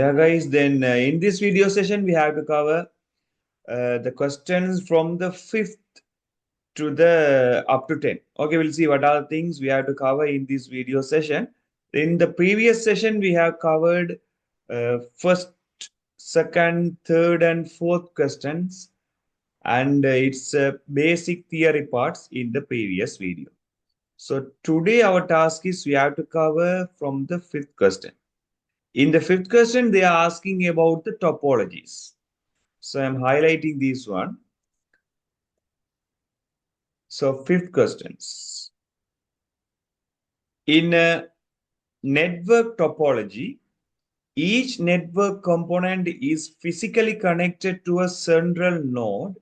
Yeah, guys, then in this video session, we have to cover the questions from the 5th to the up to 10. Okay, we'll see what are the things we have to cover in this video session. In the previous session, we have covered first, second, third, and fourth questions, and it's basic theory parts in the previous video. So today our task is we have to cover from the fifth question. In the fifth question, they are asking about the topologies. So I'm highlighting this one. So fifth questions. In a network topology, each network component is physically connected to a central node,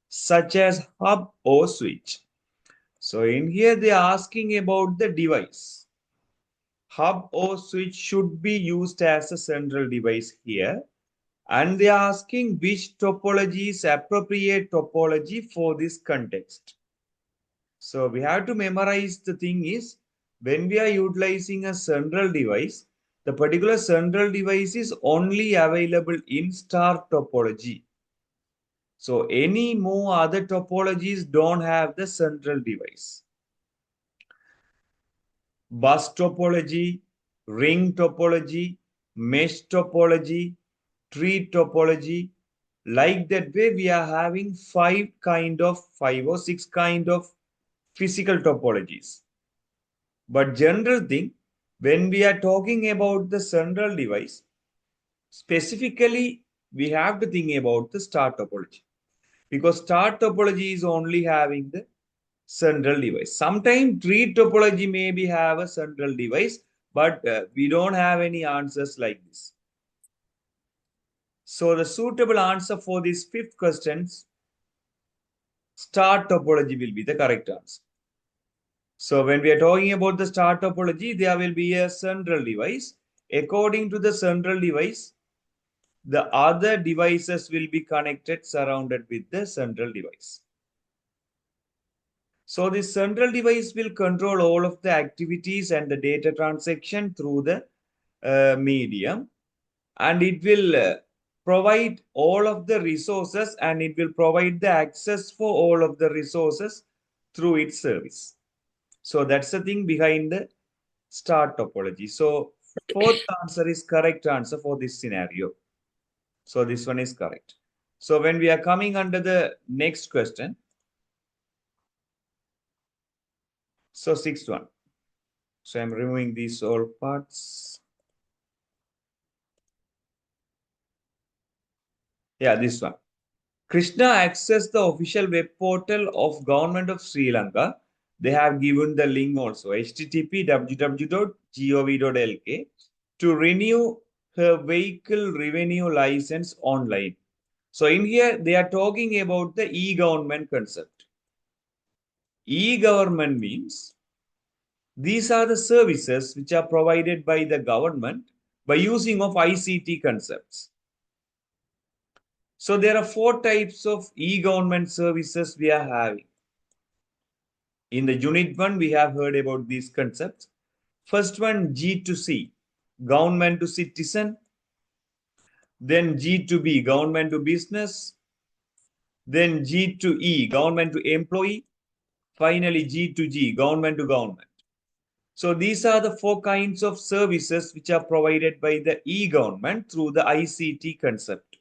such as hub or switch. So in here, they are asking about the device. Hub or switch should be used as a central device here. And they are asking which topology is appropriate topology for this context. So we have to memorize the thing is when we are utilizing a central device, the particular central device is only available in star topology. So any more other topologies don't have the central device. Bus topology, ring topology, mesh topology, tree topology. Like that way, we are having five or six kind of physical topologies. But general thing, when we are talking about the central device, specifically, we have to think about the star topology. Because star topology is only having the central device. Sometimes tree topology maybe have a central device, but we don't have any answers like this. So the suitable answer for these fifth questions, star topology will be the correct answer. So when we are talking about the star topology, there will be a central device. According to the central device, the other devices will be connected, surrounded with the central device. So the central device will control all of the activities and the data transaction through the medium, and it will provide all of the resources, and it will provide the access for all of the resources through its service. So that's the thing behind the star topology. So fourth answer is correct answer for this scenario. So this one is correct. So when we are coming under the next question, so sixth one. So I'm removing these all parts. Yeah, this one. Krishna accessed the official web portal of Government of Sri Lanka. They have given the link also, http://www.gov.lk, to renew her vehicle revenue license online. So in here, they are talking about the e-government concept. E-government means these are the services which are provided by the government by using of ICT concepts. So there are four types of e-government services we are having. In the unit 1, we have heard about these concepts. First one, G2C, government to citizen. Then G2B, government to business. Then G2E, government to employee. Finally, G2G, government to government. So these are the four kinds of services which are provided by the e-government through the ICT concept.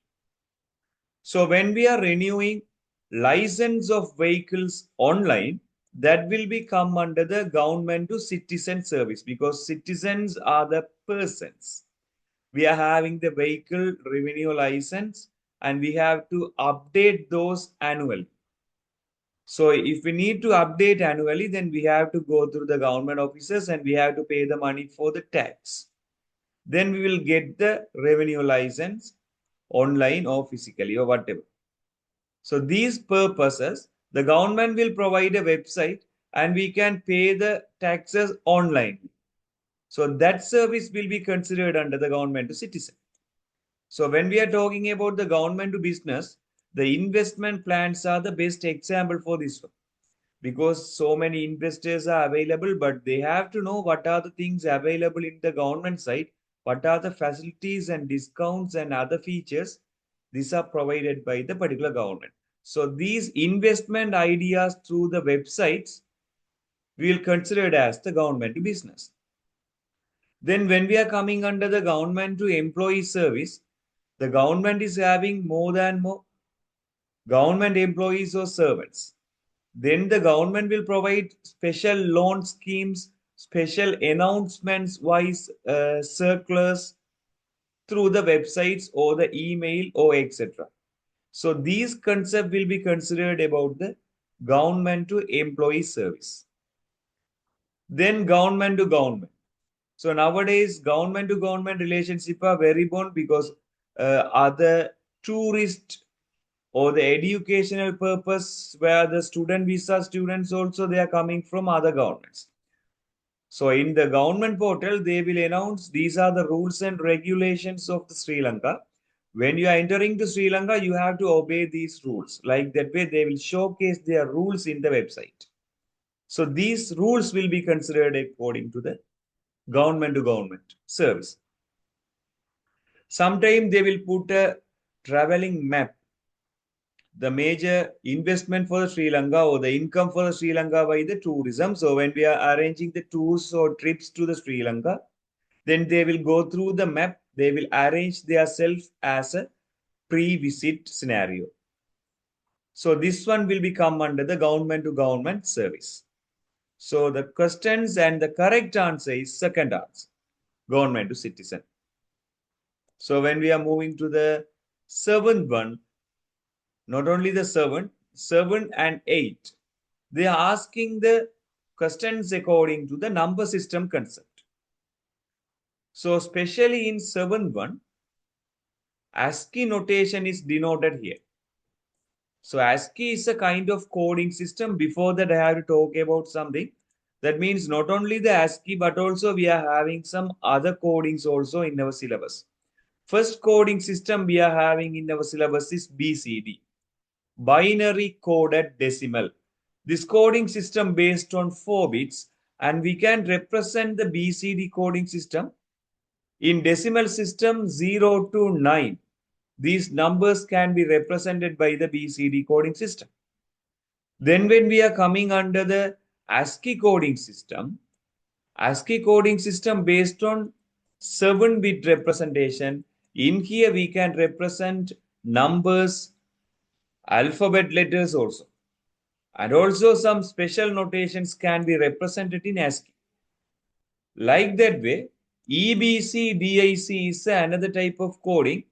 So when we are renewing license of vehicles online, that will be come under the government to citizen service, because citizens are the persons. We are having the vehicle revenue license and we have to update those annually. So if we need to update annually, then we have to go through the government offices and we have to pay the money for the tax. Then we will get the revenue license online or physically or whatever. So these purposes, the government will provide a website and we can pay the taxes online. So that service will be considered under the government to citizen. So when we are talking about the government to business, the investment plans are the best example for this one. Because so many investors are available, but they have to know what are the things available in the government side What are the facilities and discounts and other features? These are provided by the particular government. So these investment ideas through the websites we will consider it as the government business. Then when we are coming under the government to employee service, the government is having more than more government employees or servants. Then the government will provide special loan schemes, special announcements, wise circulars through the websites or the email or etc. So these concepts will be considered about the government to employee service. Then government to government. So nowadays, government to government relationship are very bond because other tourist or the educational purpose where the student visa students also they are coming from other governments. So in the government portal, they will announce these are the rules and regulations of the Sri Lanka. When you are entering to Sri Lanka, you have to obey these rules. Like that way, they will showcase their rules in the website. So these rules will be considered according to the government to government service. Sometimes they will put a traveling map, the major investment for the Sri Lanka or the income for the Sri Lanka by the tourism. So when we are arranging the tours or trips to the Sri Lanka, then they will go through the map. They will arrange themselves as a pre-visit scenario. So this one will become under the government to government service. So the questions and the correct answer is second answer, government to citizen. So when we are moving to the seventh one, not only the seven and eight, they are asking the questions according to the number system concept. So especially in seventh one, ASCII notation is denoted here. So ASCII is a kind of coding system. Before that, I have to talk about something. That means not only the ASCII, but also we are having some other codings also in our syllabus. First coding system we are having in our syllabus is BCD, binary coded decimal. This coding system based on 4 bits, and we can represent the BCD coding system in decimal system 0 to 9. These numbers can be represented by the BCD coding system. Then when we are coming under the ASCII coding system based on 7-bit representation. In here we can represent numbers, alphabet letters also. And also some special notations can be represented in ASCII. Like that way, EBCDIC is another type of coding.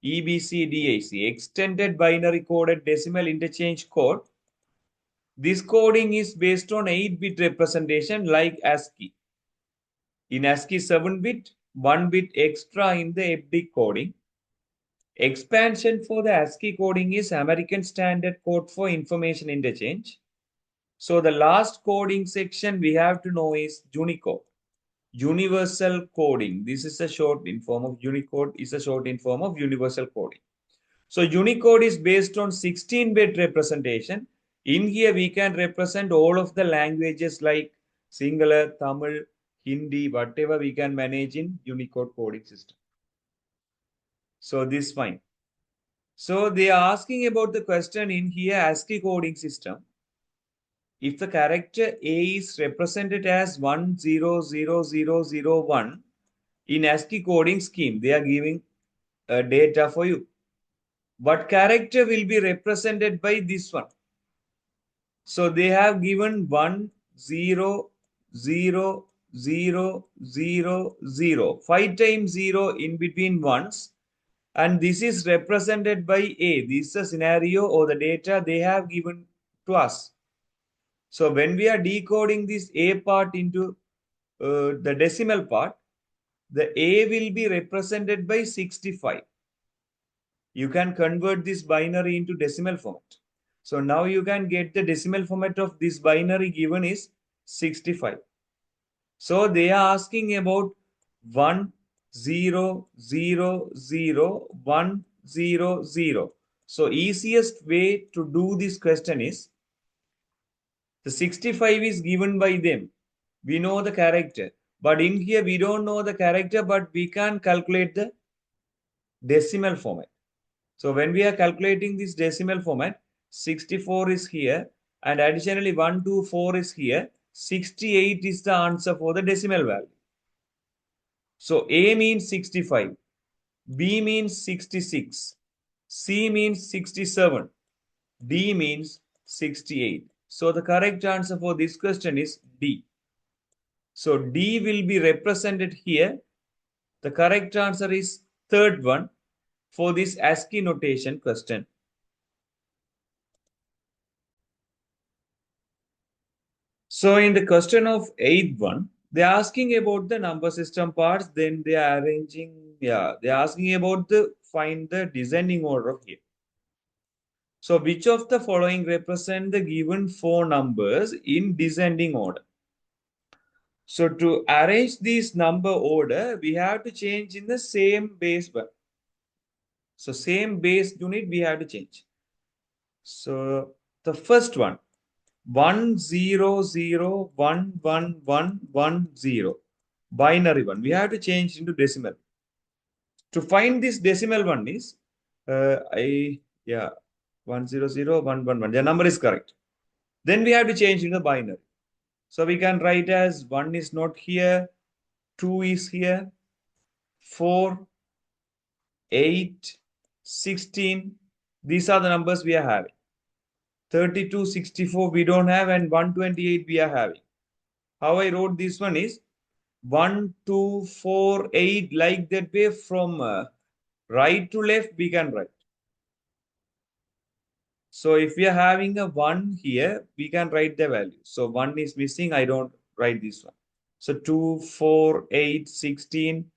EBCDIC, Extended Binary Coded Decimal Interchange Code. This coding is based on 8-bit representation like ASCII. In ASCII 7-bit, 1 bit extra in the EBCD coding. Expansion for the ASCII coding is American Standard Code for Information Interchange. So the last coding section we have to know is Unicode. Universal coding. This is a short in form of Unicode is a short in form of universal coding. So Unicode is based on 16-bit representation. In here we can represent all of the languages like Sinhala, Tamil, Hindi, whatever we can manage in Unicode coding system. So this fine. So they are asking about the question in here ASCII coding system. If the character A is represented as 100001 in ASCII coding scheme, they are giving data for you. What character will be represented by this one? So they have given 100000. 5 times 0 in between ones. And this is represented by A. This is a scenario or the data they have given to us. So when we are decoding this A part into the decimal part, the A will be represented by 65. You can convert this binary into decimal format. So now you can get the decimal format of this binary given is 65. So they are asking about 10000100. So easiest way to do this question is the 65 is given by them. We know the character. But in here, we don't know the character, but we can calculate the decimal format. So when we are calculating this decimal format, 64 is here, and additionally 124 is here. 68 is the answer for the decimal value. So A means 65, B means 66, C means 67, D means 68. So the correct answer for this question is D. So D will be represented here. The correct answer is third one for this ASCII notation question. So in the question of eighth one, they're asking about the number system parts, then they are arranging, they're asking about the find the descending order of here. So which of the following represent the given four numbers in descending order? So to arrange this number order, we have to change in the same base one. So same base unit we have to change. So the first one, 100111110, binary one. We have to change into decimal. To find this decimal one is, I yeah, 100111. The number is correct. Then we have to change into binary. So we can write as 1 is not here, 2 is here, 4, 8, 16. These are the numbers we are having. 32, 64 we don't have, and 128 we are having. How I wrote this one is 1, 2, 4, 8, like that way from right to left we can write. So if we are having a 1 here, we can write the value. So 1 is missing, I don't write this one. So 2, 4, 8, 16,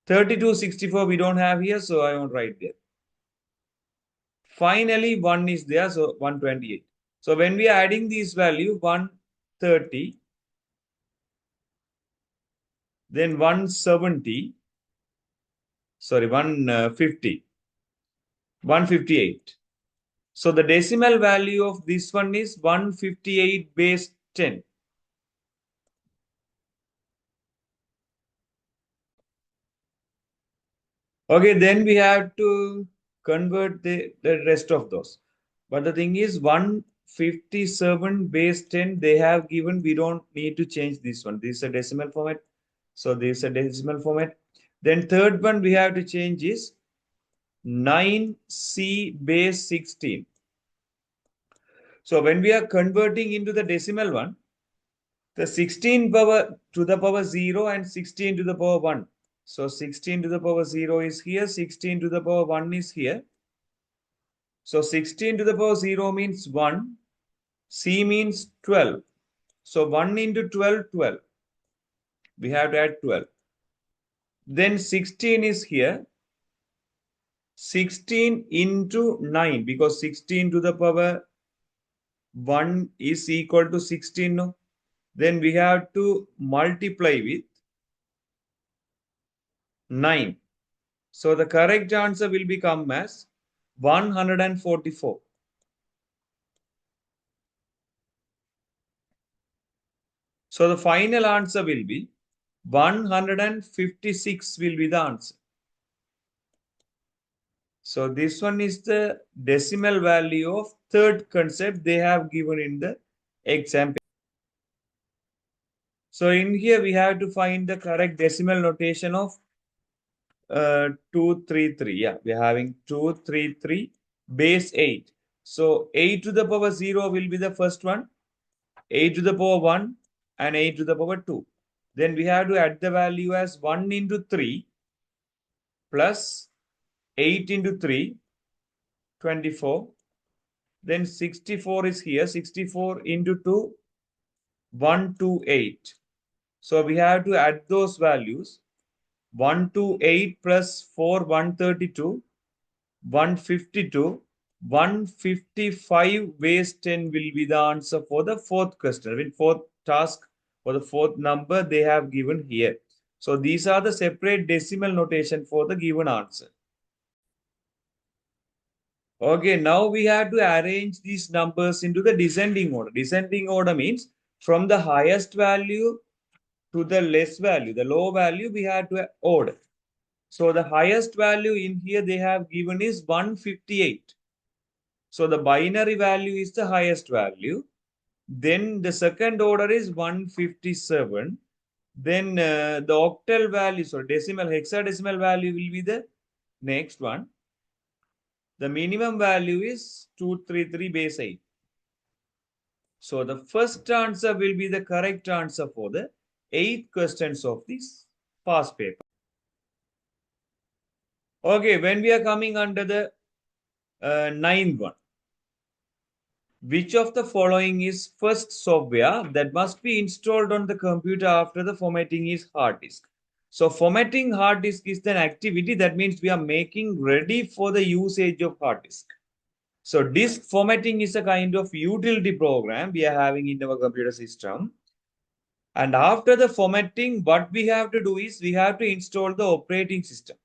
32, 64 we don't have here, so I won't write there. Finally, 1 is there, so 128. So when we are adding these value, 130, then 170, sorry, 150, 158. So the decimal value of this one is 158 base 10. Okay, then we have to convert the rest of those. But the thing is 157 base 10 they have given. We don't need to change this one. This is a decimal format. So this is a decimal format. Then third one we have to change is 9C base 16. So when we are converting into the decimal one, the 16 power to the power 0 and 16 to the power 1. So 16 to the power 0 is here, 16 to the power 1 is here. So 16 to the power 0 means 1, C means 12. So 1 into 12, 12. We have to add 12. Then 16 is here. 16 into 9, because 16 to the power 1 is equal to 16. No? Then we have to multiply with 9. So the correct answer will become as 144. So the final answer will be 156 will be the answer. So this one is the decimal value of third concept they have given in the exam. So in here we have to find the correct decimal notation of 233. Yeah, we're having 233 base 8. So 8 to the power 0 will be the first one, 8 to the power 1 and 8 to the power 2. Then we have to add the value as 1 into 3 plus 8 into 3, 24. Then 64 is here, 64 into 2, 128. So we have to add those values. 128 plus 4, 132, 152, 155 base 10 will be the answer for the fourth question. I mean, fourth task for the fourth number they have given here. So these are the separate decimal notation for the given answer. Okay, now we have to arrange these numbers into the descending order. Descending order means from the highest value to the less value, the low value, we had to order. So the highest value in here they have given is 158. So the binary value is the highest value. Then the second order is 157. Then the octal value, so decimal, hexadecimal value will be the next one. The minimum value is 233 base 8. So the first answer will be the correct answer for the 8 questions of this past paper. Okay, when we are coming under the ninth one, which of the following is first software that must be installed on the computer after the formatting is hard disk? So formatting hard disk is an activity that means we are making ready for the usage of hard disk. So disk formatting is a kind of utility program we are having in our computer system. And after the formatting, what we have to do is we have to install the operating system.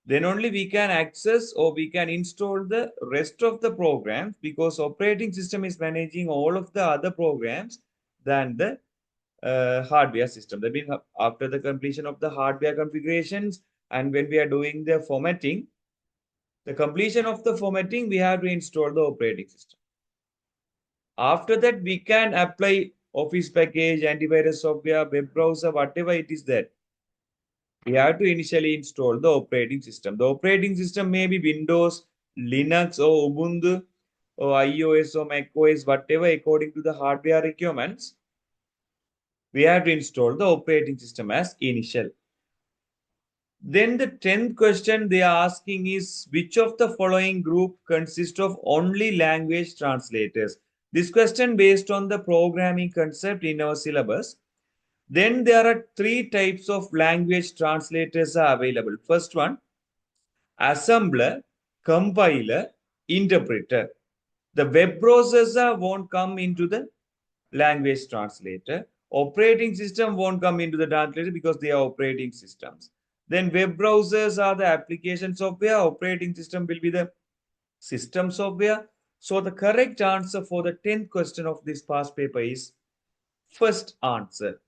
Then only we can access or we can install the rest of the programs, because operating system is managing all of the other programs than the hardware system. That means after the completion of the hardware configurations and when we are doing the formatting, the completion of the formatting, we have to install the operating system. After that, we can apply Office package, antivirus software, web browser, whatever it is that we have to initially install the operating system. The operating system may be Windows, Linux, or Ubuntu, or iOS, or macOS, whatever according to the hardware requirements. We have to install the operating system as initial. Then the 10th question they are asking is, which of the following group consists of only language translators? This question based on the programming concept in our syllabus. Then there are 3 types of language translators are available. First one, assembler, compiler, interpreter. The web processor won't come into the language translator. Operating system won't come into the translator because they are operating systems. Then web browsers are the application software. Operating system will be the system software. So the correct answer for the 10th question of this past paper is first answer.